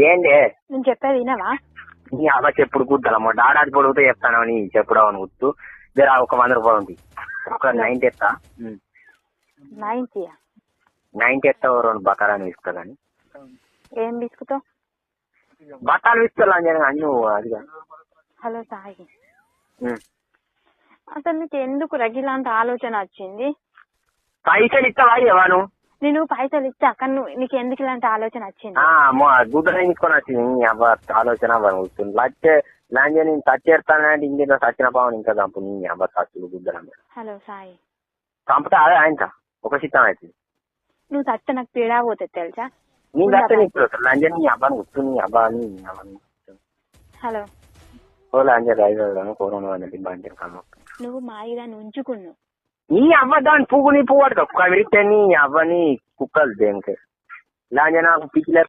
ఏంటి నేను చెప్పేది వినవా? నీ అవ్వ చెప్పుడు కుద్దాలమ్మా డాడాది పొడిగితే చెప్తాను నీ చెప్పుడావు అని గుర్తు జర ఒక 100 రూపాయలు ఉంది ఒక 90 ఎత్తా 90 ఎత్తా 2 బకారాన్ని ఇస్తా కానీ ఏం బిస్కుతావు? బట్టాలు ఇస్తా అన్ని అదిగా. హలో సాయి, అసలు నీకు ఎందుకు రగిలాంటి ఆలోచన వచ్చింది? పైసలు ఇస్తావా ఇవ్వను నేను పైసలు ఇస్తా అక్కడ నీకు ఎందుకు ఇలాంటి ఆలోచన వచ్చింది? గుడ్డలు తీసుకొని వచ్చింది నీ అవ్వ ఆలోచన వస్తుంది లచ్చే లాంజే నేను చచ్చేస్తానంటే ఇంకేదో సచ్చిన పావని ఇంకా చంపు నీ అవ్వ సచ్చులు గుడ్డలు. హలో సాయి, చంపితే అదే ఆయన ఒక చిత్తం అవుతుంది. నువ్వు చచ్చ నాకు పీడా పోతుంది తెలుసా? నీ చచ్చ నీకు లాంజే నీ అబ్బాని గుర్తు నీ అబ్బాని అవన్నీ. హలో ఓ లాంజే రైలు కోరోనా అనేది బండి కమ్మ నువ్వు మాయిదాన్ని ఉంచుకున్నావు. నీ అవ్వ దాని పువ్వు నీ పువ్వు అడగ కుక్క విరిస్తే నీ అవ్వని కుక్కలు దేనికి లాంజే నాకు పిచ్చిలే